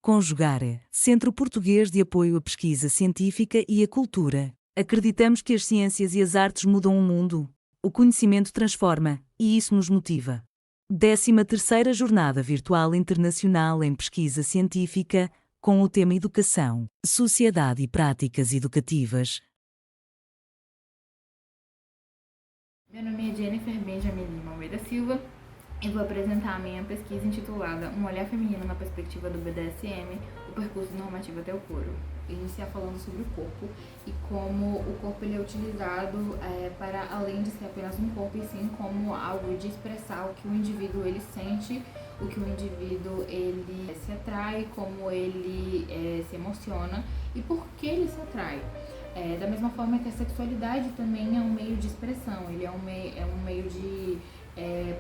Conjugar, Centro Português de Apoio à Pesquisa Científica e à Cultura. Acreditamos que as ciências e as artes mudam o mundo. O conhecimento transforma, e isso nos motiva. 13ª Jornada Virtual Internacional em Pesquisa Científica, com o tema Educação, Sociedade e Práticas Educativas. Meu nome é Jennifer Benjamin Lima Almeida Silva e vou apresentar a minha pesquisa intitulada Um Olhar Feminino na Perspectiva do BDSM, o percurso normativo até o couro. Iniciar falando sobre o corpo e como o corpo ele é utilizado para além de ser apenas um corpo, e sim como algo de expressar o que o indivíduo ele sente, o que o indivíduo ele se atrai, como ele se emociona e por que ele se atrai. Da mesma forma que a sexualidade também é um meio de expressão, ele é um meio de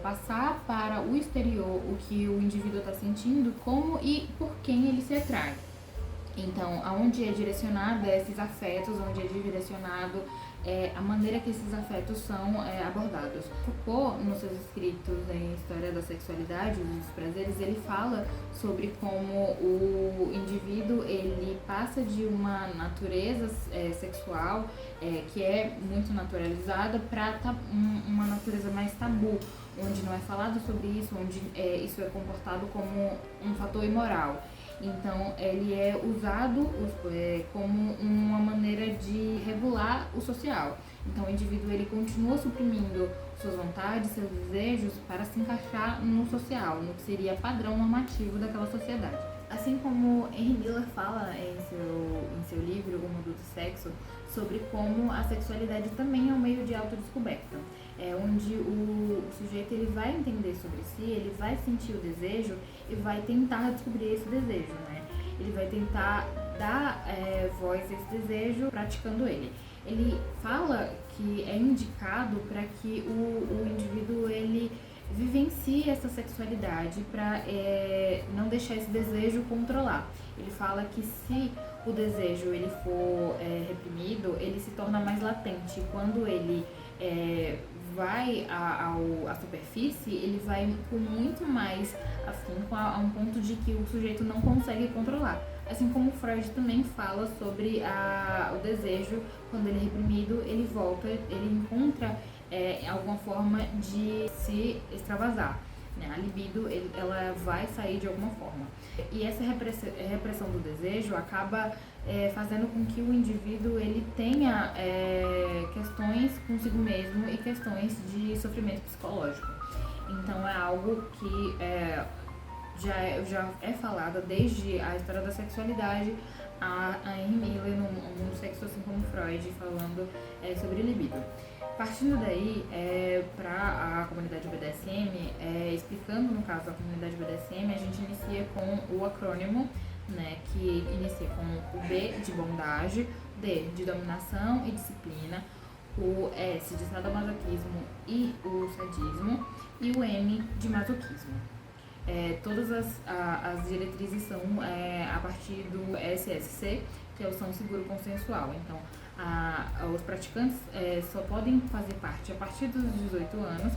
passar para o exterior o que o indivíduo está sentindo, como e por quem ele se atrai. Então, aonde é direcionado esses afetos, onde é direcionado a maneira que esses afetos são abordados. Foucault, nos seus escritos em História da Sexualidade e dos Prazeres, ele fala sobre como o indivíduo ele passa de uma natureza sexual que é muito naturalizada para uma natureza mais tabu, onde não é falado sobre isso, onde isso é comportado como um fator imoral. Então, ele é usado como uma maneira de regular o social. Então, o indivíduo ele continua suprimindo suas vontades, seus desejos para se encaixar no social, no que seria padrão normativo daquela sociedade. Assim como Henry Miller fala em seu livro O Mundo do Sexo, sobre como a sexualidade também é um meio de autodescoberta, onde o sujeito ele vai entender sobre si, ele vai sentir o desejo e vai tentar descobrir esse desejo, né? Ele vai tentar dar voz a esse desejo praticando ele. Ele fala que é indicado para que o indivíduo ele vivencie essa sexualidade para não deixar esse desejo controlar. Ele fala que se o desejo ele for reprimido, ele se torna mais latente. Quando ele vai à superfície, ele vai com muito mais afinco a um ponto de que o sujeito não consegue controlar. Assim como Freud também fala sobre o desejo, quando ele é reprimido, ele volta, ele encontra alguma forma de se extravasar. Né? A libido ela vai sair de alguma forma. E essa repressão do desejo acaba fazendo com que o indivíduo ele tenha questões consigo mesmo e questões de sofrimento psicológico. Então é algo que já é falada desde a história da sexualidade, a Henry Miller no Mundo do Sexo, assim como Freud, falando sobre libido. Partindo daí, para a comunidade BDSM, explicando no caso a comunidade BDSM, a gente inicia com o acrônimo, né, que inicia com o B de bondade, D de dominação e disciplina, o S de sadomasoquismo e o sadismo, e o M de masoquismo. Todas as diretrizes são a partir do SSC, que é o São Seguro Consensual. Então, os praticantes só podem fazer parte a partir dos 18 anos,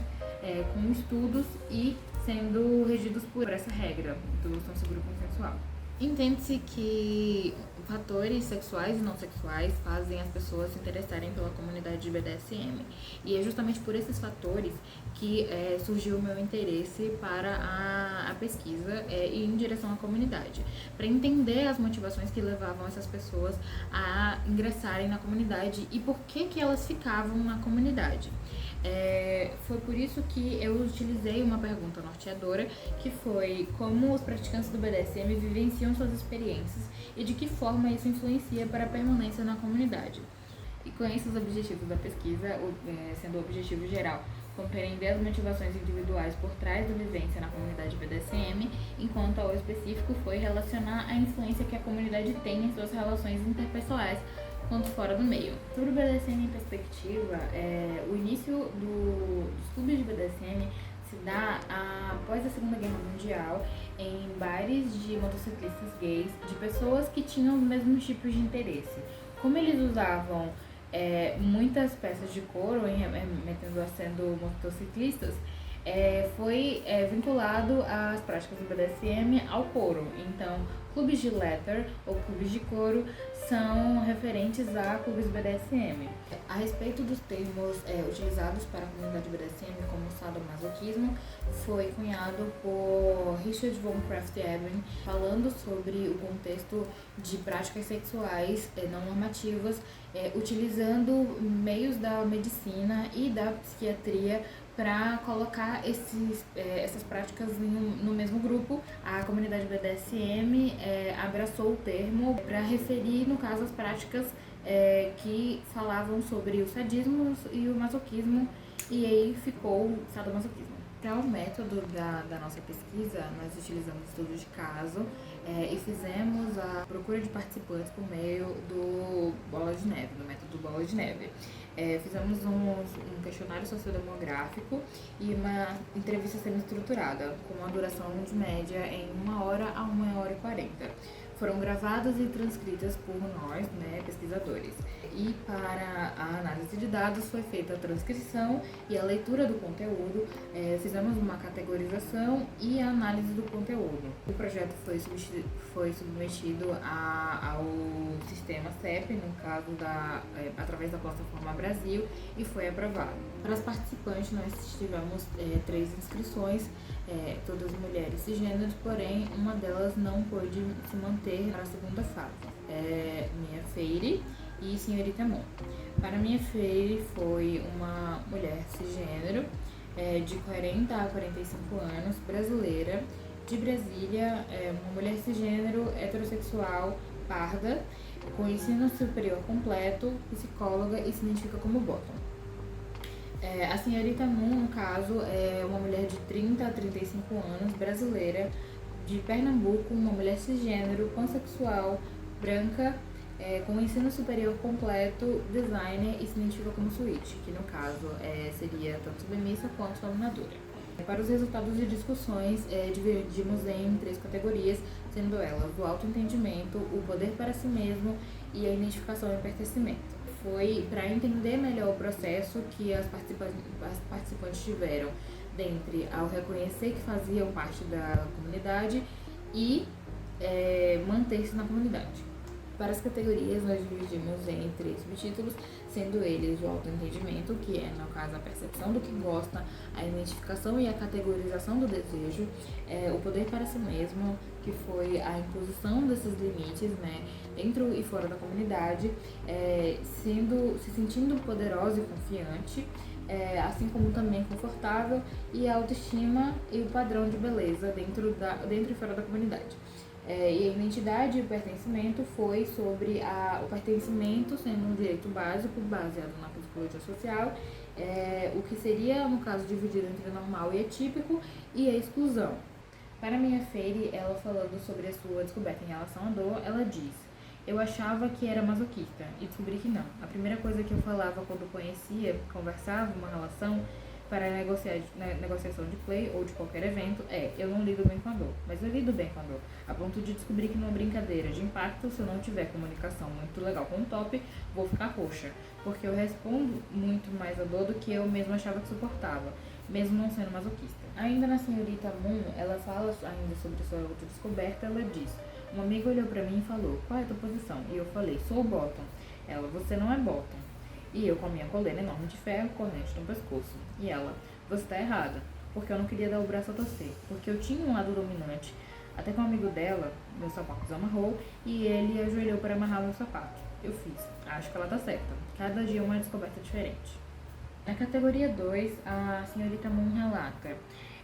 com estudos e sendo regidos por essa regra do São Seguro Consensual. Entende-se que fatores sexuais e não sexuais fazem as pessoas se interessarem pela comunidade de BDSM. E é justamente por esses fatores que surgiu o meu interesse para a pesquisa e em direção à comunidade, para entender as motivações que levavam essas pessoas a ingressarem na comunidade e por que elas ficavam na comunidade. Foi por isso que eu utilizei uma pergunta norteadora, que foi como os praticantes do BDSM vivenciam suas experiências e de que forma isso influencia para a permanência na comunidade. E com esses objetivos da pesquisa, sendo o objetivo geral compreender as motivações individuais por trás da vivência na comunidade BDSM, enquanto ao específico foi relacionar a influência que a comunidade tem em suas relações interpessoais quanto fora do meio. Sobre o BDSM em perspectiva, o início dos clubes de BDSM se dá após a Segunda Guerra Mundial em bares de motociclistas gays, de pessoas que tinham os mesmos tipos de interesse. Como eles usavam muitas peças de couro, remetendo a sendo motociclistas, foi vinculado às práticas do BDSM ao couro. Então, clubes de leather ou clubes de couro são referentes a clubes BDSM. A respeito dos termos utilizados para a comunidade BDSM, como sadomasoquismo, foi cunhado por Richard von Krafft-Ebing, falando sobre o contexto de práticas sexuais não normativas, utilizando meios da medicina e da psiquiatria para colocar essas práticas no mesmo grupo. A comunidade BDSM abraçou o termo para referir, no caso, as práticas que falavam sobre o sadismo e o masoquismo, e aí ficou o sadomasoquismo. Para o método da nossa pesquisa, nós utilizamos estudo de caso e fizemos a procura de participantes por meio do Bola de Neve, do método Bola de Neve. Fizemos um questionário sociodemográfico e uma entrevista semi-estruturada, com uma duração de média em 1 hora a 1 hora e 40. Foram gravadas e transcritas por nós, pesquisadores. E para a análise de dados foi feita a transcrição e a leitura do conteúdo, fizemos uma categorização e a análise do conteúdo. O projeto foi submetido ao sistema CEP, no caso através da plataforma Brasil, e foi aprovado. Para as participantes, nós tivemos 3 inscrições, todas mulheres cisgêneras, porém uma delas não pôde se manter para a segunda fase. Mia Feire e Senhorita Mon. Para Mia Feire foi uma mulher cisgênero, de 40 a 45 anos, brasileira, de Brasília, uma mulher cisgênero, heterossexual, parda, com ensino superior completo, psicóloga e se identifica como bottom. A Senhorita Moon, no caso, é uma mulher de 30 a 35 anos, brasileira, de Pernambuco, uma mulher cisgênero, pansexual, branca, com ensino superior completo, designer e se identifica como switch, que no caso seria tanto submissa quanto dominadora. Para os resultados de discussões, dividimos em 3 categorias, sendo elas o autoentendimento, o poder para si mesmo e a identificação e pertencimento. Foi para entender melhor o processo que as participantes tiveram dentre ao reconhecer que faziam parte da comunidade e manter-se na comunidade. Para as categorias, nós dividimos em 3 subtítulos, sendo eles o autoentendimento, que é, no caso, a percepção do que gosta, a identificação e a categorização do desejo, o poder para si mesmo, que foi a imposição desses limites, dentro e fora da comunidade, se sentindo poderosa e confiante, assim como também confortável, e a autoestima e o padrão de beleza dentro e fora da comunidade. E a identidade e o pertencimento foi sobre o pertencimento sendo um direito básico, baseado na psicologia social, o que seria, no caso, dividido entre normal e atípico, e a exclusão. Para Mia Feire, ela falando sobre a sua descoberta em relação à dor, ela diz: eu achava que era masoquista e descobri que não. A primeira coisa que eu falava quando conversava uma relação para a negociação de play ou de qualquer evento eu não lido bem com a dor, mas eu lido bem com a dor, a ponto de descobrir que numa brincadeira de impacto, se eu não tiver comunicação muito legal com o top, vou ficar roxa, porque eu respondo muito mais a dor do que eu mesma achava que suportava, mesmo não sendo masoquista. Ainda na Senhorita Moon, ela fala ainda sobre sua autodescoberta, ela diz: uma amiga olhou pra mim e falou, qual é a tua posição? E eu falei, sou bottom. Ela, você não é bottom. E eu com a minha coleira enorme de ferro, corrente no pescoço. E ela, você tá errada, porque eu não queria dar o braço a torcer, porque eu tinha um lado dominante. Até que um amigo dela, meu sapato desamarrou, e ele ajoelhou para amarrar meu sapato. Eu fiz, acho que ela tá certa. Cada dia uma descoberta diferente. Na categoria 2, a Senhorita Moon relata: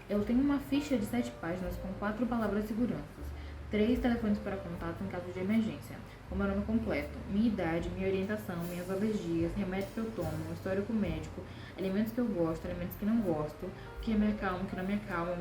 eu tenho uma ficha de 7 páginas com 4 palavras de seguranças, 3 telefones para contato em caso de emergência, com meu nome completo, minha idade, minha orientação, minhas alergias, remédios que eu tomo, histórico médico, alimentos que eu gosto, alimentos que não gosto, o que me acalma, o que não me acalma,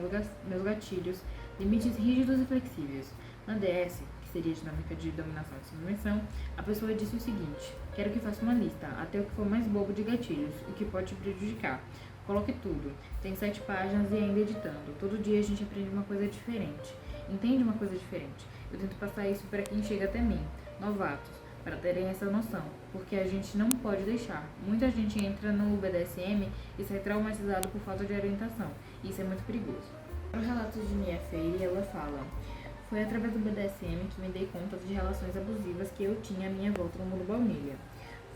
meus gatilhos, limites rígidos e flexíveis. Na DS, que seria dinâmica de dominação e submissão, a pessoa disse o seguinte: quero que faça uma lista, até o que for mais bobo de gatilhos, o que pode te prejudicar. Coloque tudo. Tem 7 páginas e ainda editando. Todo dia a gente aprende uma coisa diferente. Entende uma coisa diferente. Eu tento passar isso para quem chega até mim, novatos, para terem essa noção, porque a gente não pode deixar. Muita gente entra no BDSM e sai traumatizado por falta de orientação, e isso é muito perigoso. No relato de Mia Feire, ela fala: Foi através do BDSM que me dei conta de relações abusivas que eu tinha à minha volta no mundo baunilha.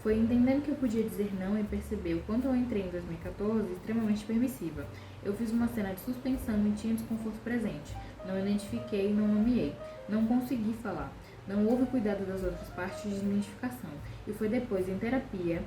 Foi entendendo que eu podia dizer não e perceber o quanto eu entrei em 2014 extremamente permissiva. Eu fiz uma cena de suspensão e tinha desconforto presente. Não identifiquei, não nomeei. Não consegui falar. Não houve cuidado das outras partes de identificação. E foi depois, em terapia.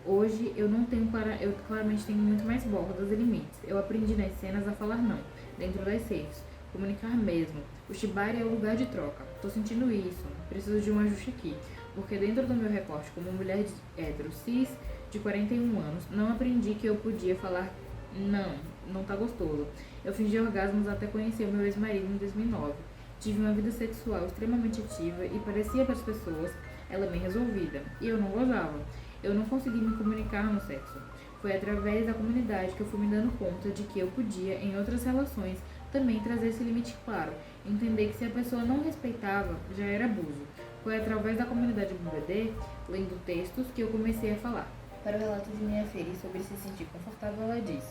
Hoje eu não tenho eu claramente tenho muito mais bordas e limites. Eu aprendi nas cenas a falar não, dentro das safes. Comunicar mesmo. O shibari é o lugar de troca. Tô sentindo isso. Preciso de um ajuste aqui. Porque dentro do meu recorte como mulher hétero cis de 41 anos, não aprendi que eu podia falar não tá gostoso. Eu fingi orgasmos até conhecer o meu ex-marido em 2009. Tive uma vida sexual extremamente ativa e parecia para as pessoas ela bem resolvida. E eu não gozava. Eu não consegui me comunicar no sexo. Foi através da comunidade que eu fui me dando conta de que eu podia, em outras relações, também trazer esse limite claro. Entender que se a pessoa não respeitava, já era abuso. Foi através da comunidade do BD, lendo textos, que eu comecei a falar. Para o relato de minha filha sobre se sentir confortável, ela diz: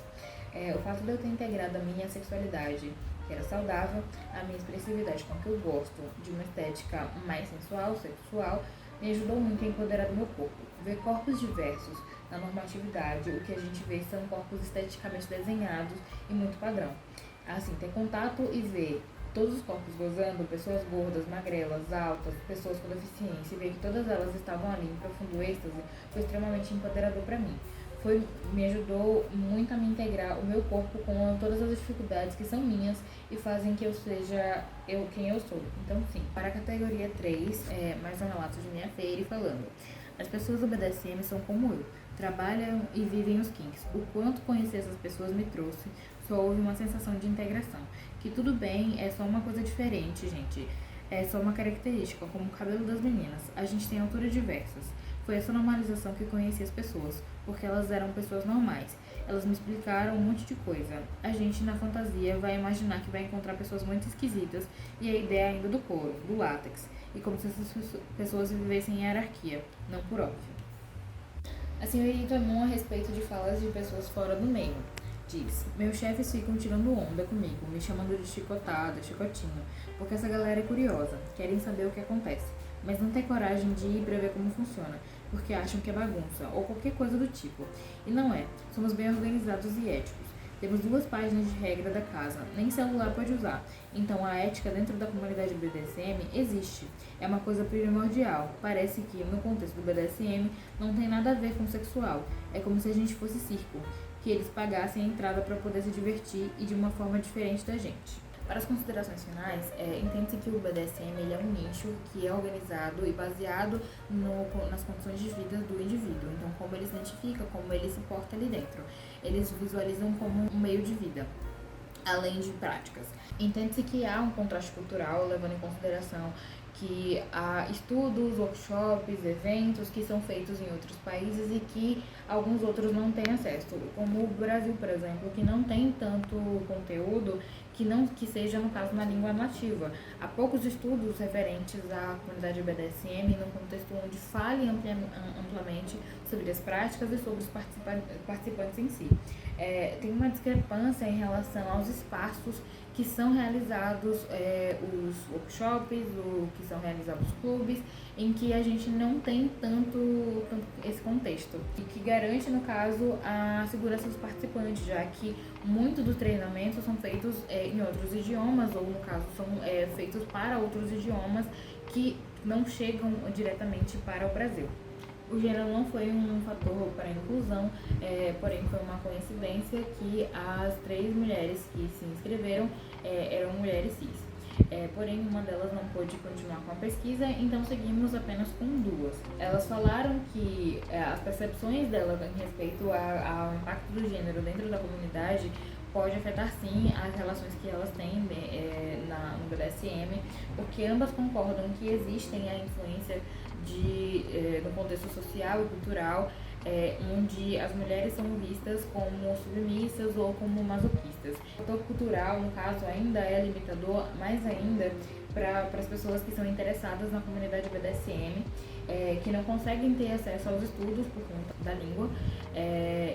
o fato de eu ter integrado a minha sexualidade, que era saudável, a minha expressividade com que eu gosto, de uma estética mais sensual, sexual, me ajudou muito a empoderar do meu corpo. Ver corpos diversos na normatividade, o que a gente vê são corpos esteticamente desenhados e muito padrão. Assim, ter contato e ver todos os corpos gozando, pessoas gordas, magrelas, altas, pessoas com deficiência, e ver que todas elas estavam ali em profundo êxtase, foi extremamente empoderador para mim. Me ajudou muito a me integrar o meu corpo com todas as dificuldades que são minhas e fazem que eu seja quem eu sou. Então, sim, para a categoria 3, mais um relato de minha feira falando: as pessoas do BDSM são como eu, trabalham e vivem os kinks. O quanto conhecer essas pessoas me trouxe, só houve uma sensação de integração. Que tudo bem, é só uma coisa diferente, gente. É só uma característica, como o cabelo das meninas. A gente tem alturas diversas. Foi essa normalização que conheci as pessoas, porque elas eram pessoas normais. Elas me explicaram um monte de coisa. A gente, na fantasia, vai imaginar que vai encontrar pessoas muito esquisitas e a ideia ainda do couro, do látex, e como se essas pessoas vivessem em hierarquia, não por óbvio. A senhorita Moon, a respeito de falas de pessoas fora do meio, diz: meus chefes ficam tirando onda comigo, me chamando de chicotada, chicotinho, porque essa galera é curiosa, querem saber o que acontece, mas não tem coragem de ir pra ver como funciona, porque acham que é bagunça, ou qualquer coisa do tipo. E não é, somos bem organizados e éticos. Temos 2 páginas de regra da casa, nem celular pode usar. Então a ética dentro da comunidade BDSM existe. É uma coisa primordial. Parece que, no contexto do BDSM, não tem nada a ver com sexual. É como se a gente fosse circo, que eles pagassem a entrada para poder se divertir e de uma forma diferente da gente. Para as considerações finais, entende-se que o BDSM ele é um nicho que é organizado e baseado nas condições de vida do indivíduo. Então, como ele se identifica, como ele se porta ali dentro. Eles visualizam como um meio de vida, além de práticas. Entende-se que há um contraste cultural, levando em consideração que há estudos, workshops, eventos que são feitos em outros países e que alguns outros não têm acesso, como o Brasil, por exemplo, que não tem tanto conteúdo que seja, no caso, na língua nativa. Há poucos estudos referentes à comunidade BDSM num contexto onde fale amplamente sobre as práticas e sobre os participantes em si. Tem uma discrepância em relação aos espaços que são realizados, os workshops, que são realizados os clubes, em que a gente não tem tanto esse contexto. E que garante, no caso, a segurança dos participantes, já que muitos dos treinamentos são feitos em outros idiomas, ou no caso são feitos para outros idiomas que não chegam diretamente para o Brasil. O gênero não foi um fator para a inclusão, porém foi uma coincidência que as 3 mulheres que se inscreveram eram mulheres cis. Porém, uma delas não pôde continuar com a pesquisa, então seguimos apenas com 2. Elas falaram que as percepções delas em respeito ao impacto do gênero dentro da comunidade pode afetar sim as relações que elas têm no BDSM, porque ambas concordam que existem a influência no contexto social e cultural, onde as mulheres são vistas como submissas ou como masoquistas. O fator cultural, no caso, ainda é limitador, mais ainda para as pessoas que são interessadas na comunidade BDSM, que não conseguem ter acesso aos estudos por conta da língua,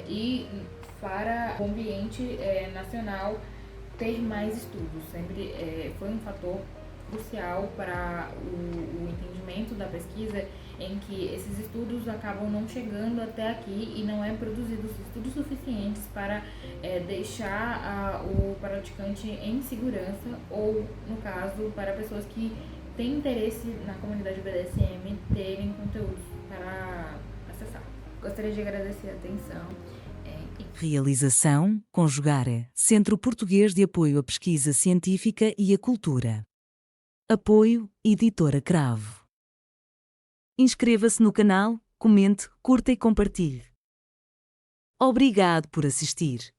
e para o ambiente nacional ter mais estudos. Sempre foi um fator crucial para o entendimento da pesquisa, em que esses estudos acabam não chegando até aqui e não é produzidos estudos suficientes para deixar o praticante em segurança, ou, no caso, para pessoas que têm interesse na comunidade BDSM terem conteúdos para acessar. Gostaria de agradecer a atenção. Realização: Conjugare, Centro Português de Apoio à Pesquisa Científica e à Cultura. Apoio: Editora Cravo. Inscreva-se no canal, comente, curta e compartilhe. Obrigado por assistir.